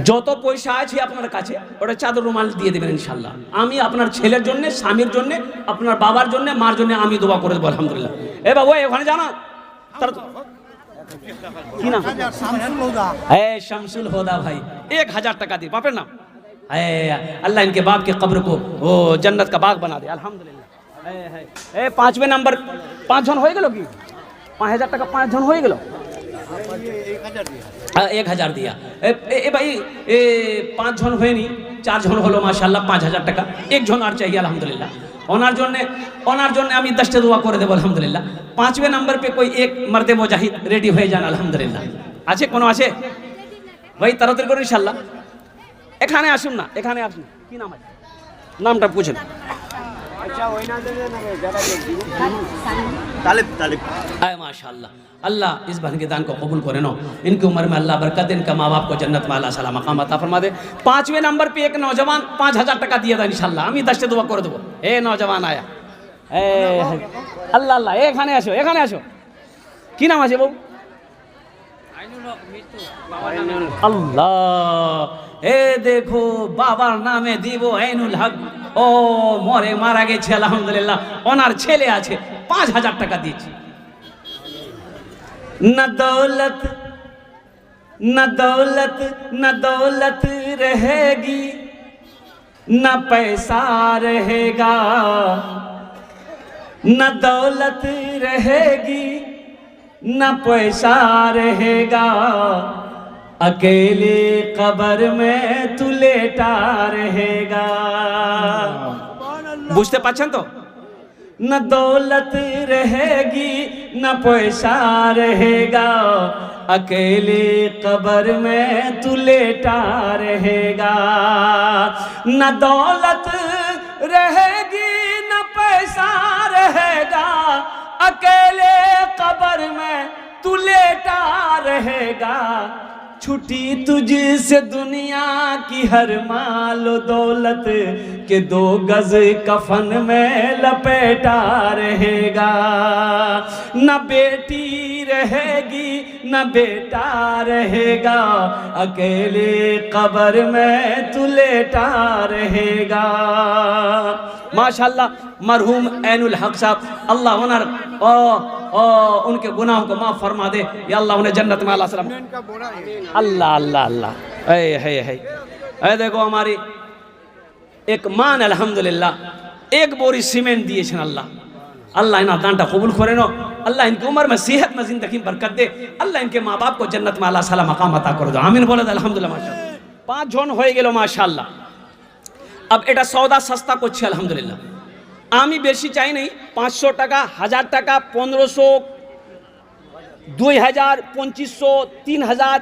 যত পয়সা আছে আপনার কাছে ওটা চাদর রুমাল দিয়ে দেবেন ইনশাআল্লাহ। আমি আপনার ছেলের জন্য, স্বামীর জন্য, আপনার বাবার জন্য, মার জন্য আমি দোয়া করে দেবো আলহামদুলিল্লাহ। এ বাবু ওখানে জানা তার কি নাম? শামসুল হুদা। হ্যাঁ শামসুল হুদা ভাই 1000 টাকা দিয়ে বাপের নাম। अल्लाह इनके बाप के कब्र को वो जन्नत का बाग बना दे अल्हम्दुलिल्लाह। 5वें नंबर 5 जन हो गलो कि 5000 টাকা 5 জন হয়ে গেল। 1000 दिया। ए भाई 5 জন হয়নি, 4 জন হলো মাশাআল্লাহ 5000 টাকা। 1 জন আর चाहिए अल्हम्दुलिल्लाह। ওনার জন্য আমি 10টা দোয়া করে দেব अल्हम्दुलिल्लाह। 5वें नंबर पे कोई एक मर्द मुजाहिद रेडी হয়ে যান अल्हम्दुलिल्लाह। আছে কোনো আছে ভাই? তাড়াতাড়ি করুন ইনশাআল্লাহ। এখানে আসুন না, এখানে আসুন। কি নাম আছে? নামটা पूछें। अच्छा वही ना दे ना जरा तालिब माशाअल्लाह। अल्लाह इस बहन के दान को कबूल करे नो, इनकी उम्र में अल्लाह बरकत दे, इनका माँ बाप को जन्नत में अल्लाह सलाम मकाम अता फरमा दे। 5वें नंबर पे एक नौजवान 5000 টাকা दिया था इंशाल्लाह। আমি 10টা দোয়া করে দেব। ए नौजवान आया, अल्लाह अल्लाह এখানে আসো, এখানে আসো। কি নাম আছে বাবু? अल्लाह ए देखो बाबार नामे দিব আইনুল হক। ও মরে মারা গেছে আলহামদুলিল্লাহ। ওনার ছেলে আছে 5000 টাকা দিয়েছি। न दौलत न दौलत न दौलत रहेगी, न पैसा रहेगा, न दौलत रहेगी, न पैसा रहेगा, अकेले कब्र में तू लेटा रहेगा। বুঝতে পারছেন তো? न दौलत रहेगी, न पैसा रहेगा, अकेले कब्र में तू लेटा रहेगा। न दौलत रहेगी, न पैसा रहेगा, अकेले कब्र में तू लेटा रहेगा। छुट्टी तुझसे दुनिया की हर माल दौलत के 2 गज कफन में लपेटा रहेगा। न बेटी रहेगी, न बेटा रहेगा, अकेले कब्र में तू लेटा रहेगा। माशाअल्लाह मरहूम ऐनुल हक साहब, अल्लाह उनके गुनाहों को माफ फरमा दे या अल्लाह उन्हें जन्नत में अल्लाह सलाम। अल्लाह अल्लाह अल्लाह। है देखो हमारी एक मान अल्हम्दुलिल्लाह 1 बोरी सीमेंट दिए अल्लाह। अल्लाह इना दानटा कबूल करे नो। अल्लाह इनकी उम्र में सेहत में जिंदगी में बरकत दे। अल्लाह इनके माँ बाप को जन्नत में अल्लाह सलाम मकाम अता करे दो। आमीन बोले अल्हम्दुलिल्लाह। माशाअल्लाह 5 জন হয়ে গেল মাশাআল্লাহ। अब এটা সওদা সস্তা করছি আলহামদুলিল্লাহ। আমি বেশি চাই নাই, 500 টাকা, 1000 টাকা, 1500, 2000, 2500, 3000,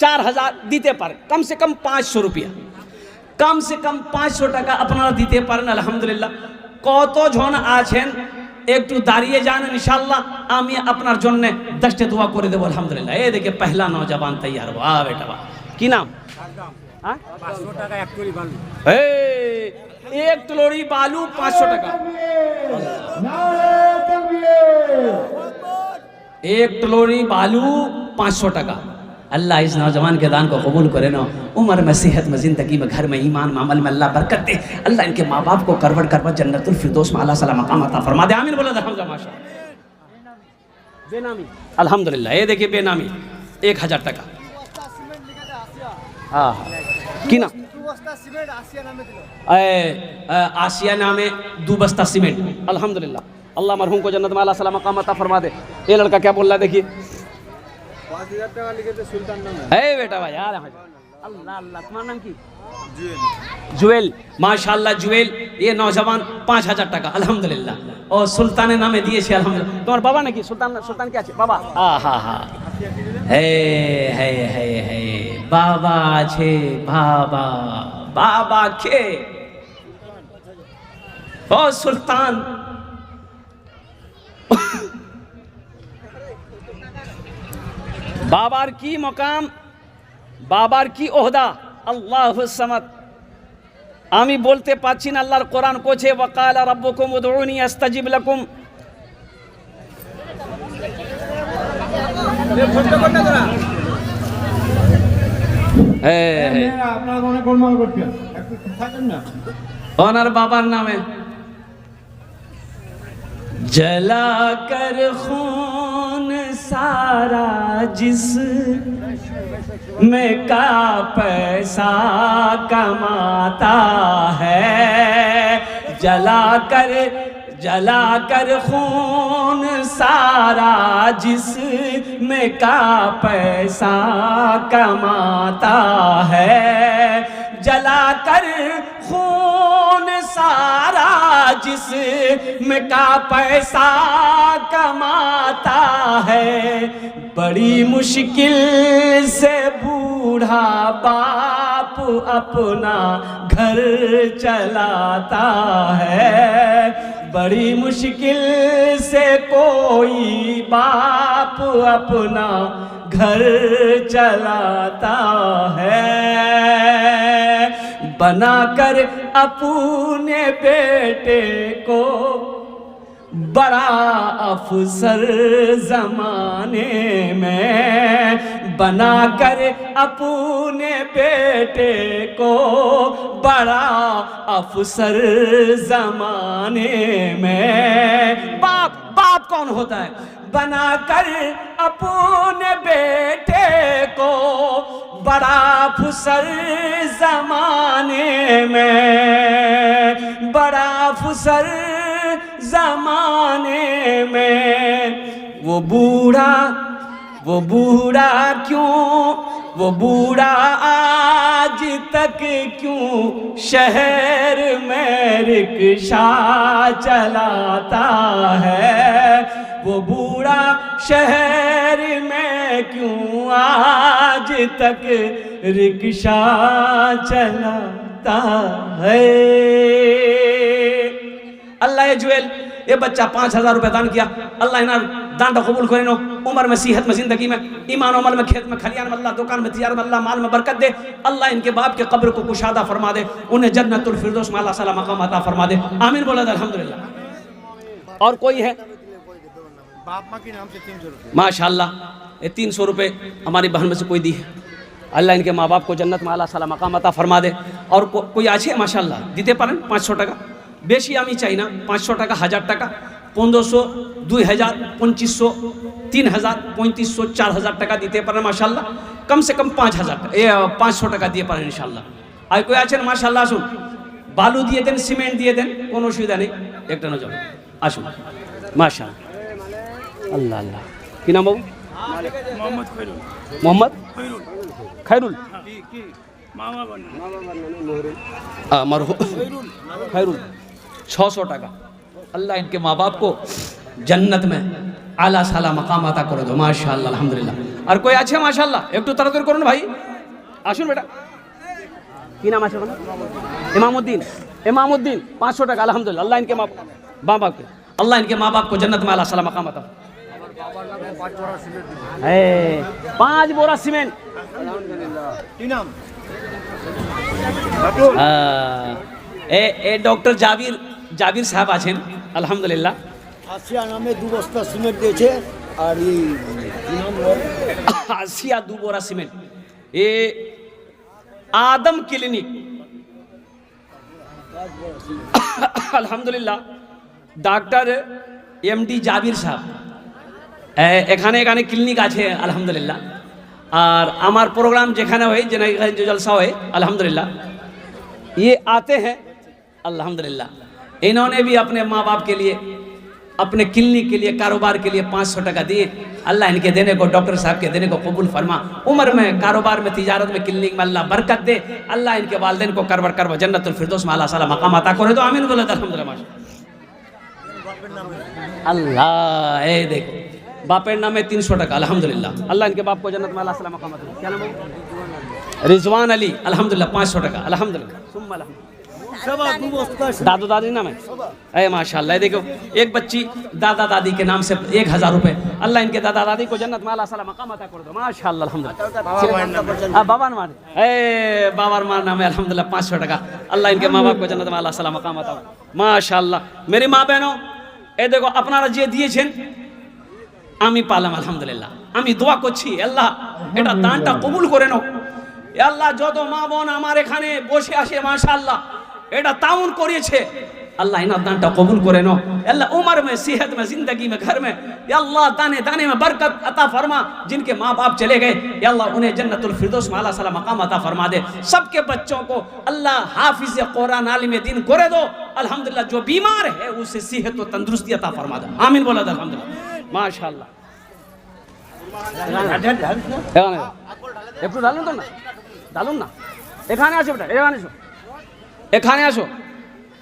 4000 দিতে পারেন। कम से कम 500 रुपया, कम से कम 500 টাকা আপনারা দিতে পারেন আলহামদুলিল্লাহ। কত জন আছেন একটু দাঁড়িয়ে যান ইনশাআল্লাহ, আমি আপনার জন্য 10টা দোয়া করে দেব আলহামদুলিল্লাহ। এই দেখে पहला नौजवान तैयार हुआ बेटा। वाह কি নাম? 500 টাকা 1 টলি বালু। 1 টলি বালু 500 টাকা। 1 টলি बालू 500 টাকা। अल्लाह इस नौजवान के दान को कबूल करे ना, उम्र में सेहत में जिंदगी में घर में ईमान में अमल में अल्लाह बरकत दे। अल्लाह इनके माँ बाप को करवट करवट जन्नतुल फिरदौस में अल्लाह सलाम मकाम अता फरमा दे। आमीन बोला अल्हम्दुलिल्लाह। माशाअल्लाह बेनामी अल्हम्दुलिल्लाह। ये देखिए बेनामी 1000 টাকা। हाँ কি না? आसिया नामे 2 बस्ता सीमेंट अल्हम्दुलिल्लाह। अल्लाह मरहूम को जन्नत में अल्लाह सलाम मकाम अता फरमा दे। ये लड़का क्या बोल रहा है देखिए। 5000 টাকা লিখেছে সুলতান নামে। है बेटा भाई यार अल्लाह अल्लाह तुम्हारा नाम की जुएल माशाल्लाह जुएल ये नौजवान 5000 টাকা अल्हम्दुलिल्लाह और सुल्तान नामे दिए अल्हम्दुलिल्लाह तुम्हारे बाबा ने की सुल्तान सुल्तान क्या बाबा हाँ हाँ है बाबा छे बाबा बाबा के ओ सुल्तान बाबार की मकाम बाबार की ओहदा আল্লাহু সামাদ আমি বলতে পাচ্ছি না আল্লাহর কোরআন কোছে ওয়াকালা রাব্বুকুম উদউনি আস্তাজিব লাকুম আপনারা অনেক গোলমাল করছেন একটু থাকেন না ওনার বাবার নামে जला कर खून सारा जिस्म का पैसा कमाता है जला कर खून सारा जिस्म का पैसा कमाता है जला कर खून सारा जिस्म का पैसा कमाता है बड़ी मुश्किल से बूढ़ा बाप अपना घर चलाता है बड़ी मुश्किल से कोई बाप अपना घर चलाता है बनाकर अपने बेटे को बड़ा अफसर जमाने में बनाकर अपने बेटे को बड़ा अफसर जमाने में बाप कौन होता है बनाकर अपने बेटे को बड़ा अफसर जमाने में बड़ा अफसर जमाने में वो बूढ़ा आज तक क्यों शहर में रिक्शा चलाता है वो बूढ़ा शहर में क्यों आज तक रिक्शा चलाता है अल्लाह जुएल ये बच्चा 5000 रुपए दान किया अल्लाह इन्हें दान का कबूल करे नो उम्र में सेहत में जिंदगी में ईमान अमल में खेत में खलियान में अल्लाह दुकान में तिजारत में अल्लाह माल में बरकत दे अल्लाह इनके बाप के कब्र को कुशादा फरमा दे उन्हें जन्नतुल फिरदौस में अल्लाह सला मकाम अता फरमा दे आमीन बोला अल्हम्दुलिल्लाह और कोई है बाप माँ के नाम से 300 रुपए माशाल्लाह ये 300 रुपए हमारी बहन में से कोई दी है अल्लाह इनके माँ बाप को जन्नत में अल्लाह सला मकाम अता फरमा दे और कोई আছে माशाल्लाह দিতে পারেন 500 টাকা বেশি আমি চাই না 500 টাকা 1000 টাকা 1500 2000 2500 3000 3500 4000 টাকা দিতে পারেন মাশাআল্লাহ कम से कम 500 টাকা দিয়ে পারেন ইনশাআল্লাহ আর কই আছেন মাশাআল্লাহ আসুন বালু দিয়ে দেন সিমেন্ট দিয়ে দেন কোনো অসুবিধা নেই একটা না যাবে আসুন মাশাআল্লাহ আল্লাহ আল্লাহ কি নাম বাবু মোহাম্মদ खैरुल खैरुल 600 টাকা अल्लाह इनके माँ बाप को जन्नत में आला साला मकाम अता कर दो माशाअल्लाह अल्हम्दुलिल्लाह और कोई আছে माशाअल्लाह একটু তাড়াতাড়ি করুন ভাই আসুন বেটা কি নাম আছে আপনার इमामुद्दीन 500 টাকা अल्हम्दुलिल्लाह अल्लाह इनके माँ बाप को अल्लाह इनके माँ बाप को जन्नत में आला साला मकाम अता 5 बोरा सीमेंट কি নাম ए डॉक्टर জাবির সাহেব আছেন আলহামদুলিল্লাহ আসিয়া নামে 2 বস্তা সিমেন্ট দিয়েছে আর এই কি নাম ওর আসিয়া 2 बोरा सीमेंट ये आदम क्लिनिक আলহামদুলিল্লাহ डॉक्टर एमडी জাবির সাহেব এখানে ক্লিনিক আছে আলহামদুলিল্লাহ और আমার प्रोग्राम যেখানে হয় যে জলসা হয় अल्हम्दुलिल्लाह ये आते हैं अल्हम्दुलिल्लाह इन्होंने भी अपने माँ बाप के लिए अपने क्लिनिक के लिए कारोबार के लिए 500 টাকা दिए अल्लाह इनके देने को, डॉक्टर साहब के देने को कबूल फरमा। उम्र में, कारोबार में, तिजारत में, क्लिनिक में अल्लाह बरकत दे। अल्लाह इनके वालिदैन को करवर करवा जन्नतुल फिरदौस में अल्लाह साला मकाम अता करे। तो आमीन बोले अल्हम्दुलिल्लाह। अल्लाह ए देखो बापेर नाम है 300 टका अल्हम्दुलिल्लाह। अल्लाह इनके बाप को जन्नत में अल्लाह साला मकाम अता करे। क्या नाम है? रिजवान अली अल्हम्दुलिल्लाह 500 टका अल्हम्दुलिल्लाह। सुम्मा दादू दादी नाम है अरे माशाल्लाह। देखो एक बच्ची दादा दादी के नाम से 1000 रुपए। अल्लाह इनके दादा दादी को जन्नत में अल्लाह साला मकाम अता कर दो माशाल्लाह अल्हम्दुलिल्लाह। बाबा नाम है बाबा नाम है अल्हम्दुलिल्लाह 500 टका। अल्लाह इनके माँ बाप को जन्नत में अल्लाह साला मकाम अता माशाल्लाह। मेरी माँ बहनों ए देखो अपना जे दिएছেন আমি পালাম আলহামদুলিল্লাহ। আমি দোয়া করছি আল্লাহ এটা দানটা কবুল করে নাও। এ আল্লাহ যত মা বোন আমার এখানে বসে আসে মাশাআল্লাহ এটা তাউন করেছে अल्लाह इना दानटा कबूल करे नो। अल्लाह उम्र में, सेहत में, जिंदगी में, घर में या अल्लाह दाने दाने में बरकत अता फरमा। जिनके माँ बाप चले गए या अल्लाह उन्हें जन्नतुल फिरदौस में अल्लाह साला मकाम अता फरमा दे। सबके बच्चों को अल्लाह हाफिज कुरान आलिम दीन करे दो अल्हम्दुलिल्लाह। जो बीमार है उसे सेहत व तंदुरुस्ती अता फरमा दे। आमीन बोला अल्हम्दुलिल्लाह माशाअल्लाह। একটু ডালুন তো না, ডালুন না। এখানে আসো বেটা, এখানে আসো, এখানে আসো।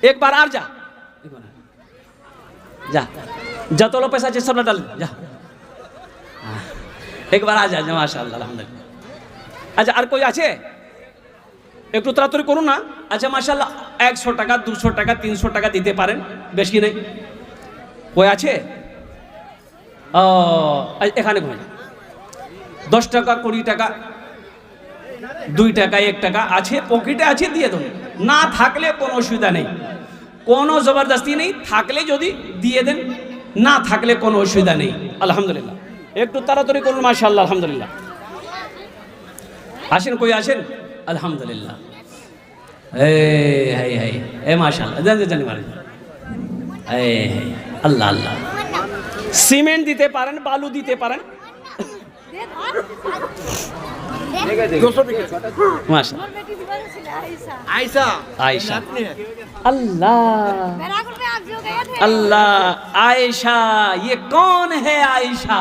एक बार আর যা যা যত লো पैसा আছে সবটা ডাল যা। एक बार आ जा माशाআল্লাহ আলহামদুলিল্লাহ। আচ্ছা আর कोई আছে? একটু তাড়াতাড়ি করুন না। আচ্ছা মাশাআল্লাহ 100 টাকা 200 টাকা 300 টাকা দিতে পারেন, বেশি নেই। कोई আছে? ও এখানে ঘুরে 10 টাকা 20 টাকা 2 টাকা 1 টাকা আছে পকেটে আছে দিয়ে দেন। না থাকলে কোনো অসুবিধা নেই, কোনো জবরদস্তি নেই। থাকলে যদি দিয়ে দেন, না থাকলে কোনো অসুবিধা নেই আলহামদুলিল্লাহ। একটু তাড়াতাড়ি করুন মাশাআল্লাহ আলহামদুলিল্লাহ। আসেন কই আসেন আলহামদুলিল্লাহ। এ মাশাআল্লাহ জানি জানি মারে আল্লাহ আল্লাহ। সিমেন্ট দিতে পারেন, বালু দিতে পারেন आयशा अल्लाह अल्लाह। आयशा ये कौन है? आयशा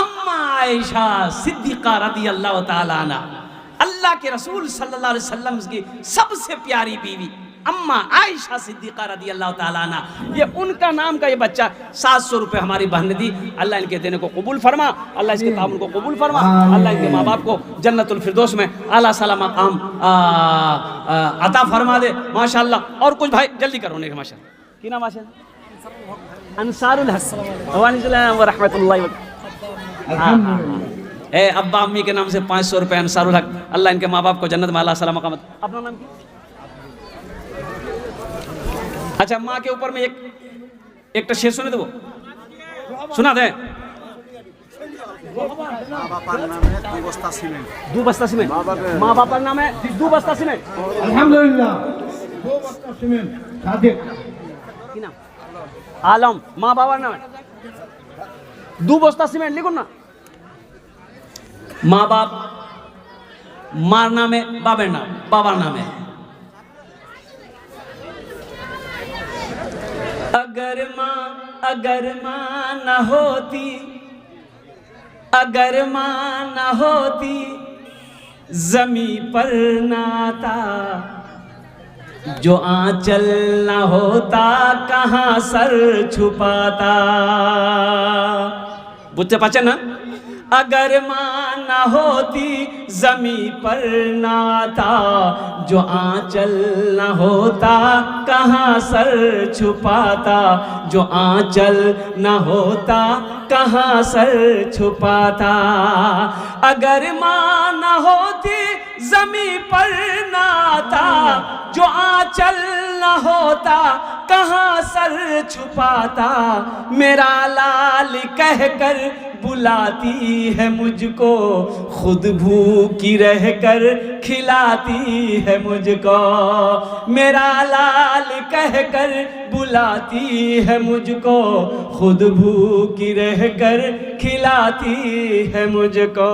अम्मा आयशा सिद्दीका रदी अल्लाह ताला अन्हा, अल्लाह के रसूल सल्लल्लाहु अलैहि वसल्लम की सबसे प्यारी बीवी अम्मा आयशा सिद्दीका रदी अल्लाह ताला अन्हा। ये उनका नाम का ये बच्चा 700 रुपए हमारी बहन ने दी। अल्लाह इनके देने को कबूल फरमा, अल्लाह इसके ताउन को कबूल फरमा। अल्लाह इनके माँ बाप को जन्नतुल फिरदौस में आला साला मकाम अता फरमा दे माशाअल्लाह। और कुछ भाई जल्दी करो ने माशाअल्लाह। की नाम माशाअल्लाह? अंसारुल हक व रहमतुल्लाहि व ए अब्बा अम्मी के नाम से 500 रुपए अंसारुल हक। अल्लाह इनके माँ बाप को जन्नत में आला साला मकाम। अपना नाम क्या? अच्छा माँ के ऊपर में एक शेर सुने देबो, सुना दे। 2 बस्ता सीमेंट माँ बापर नाम है 2 बस्ता सीमेंट अल्हम्दुलिल्लाह 2 बस्ता सीमेंट सादिक की नाम आलम। माँ बाবার नाम है 2 बस्ता सीमेंट लिखुन ना। माँ बाप मार नाम है, बाबर नाम बाবার नाम है। अगर माँ न होती, अगर माँ न होती जमी पर नाता, जो आंचल न होता कहाँ सर छुपाता। बुझते पाचन ना? अगर माँ न होती जमी पर नाता, जो आंचल न होता कहाँ सर छुपाता, जो आंचल न होता कहाँ सर छुपाता। अगर माँ न होती जमी पर नाता, जो आंचल न होता कहाँ सर छुपाता। मेरा लाल कहकर बुलाती है मुझको, खुद भूखी रहकर खिलाती है मुझको। मेरा लाल कहकर बुलाती है मुझको, खुद भूखी रहकर खिलाती है मुझको।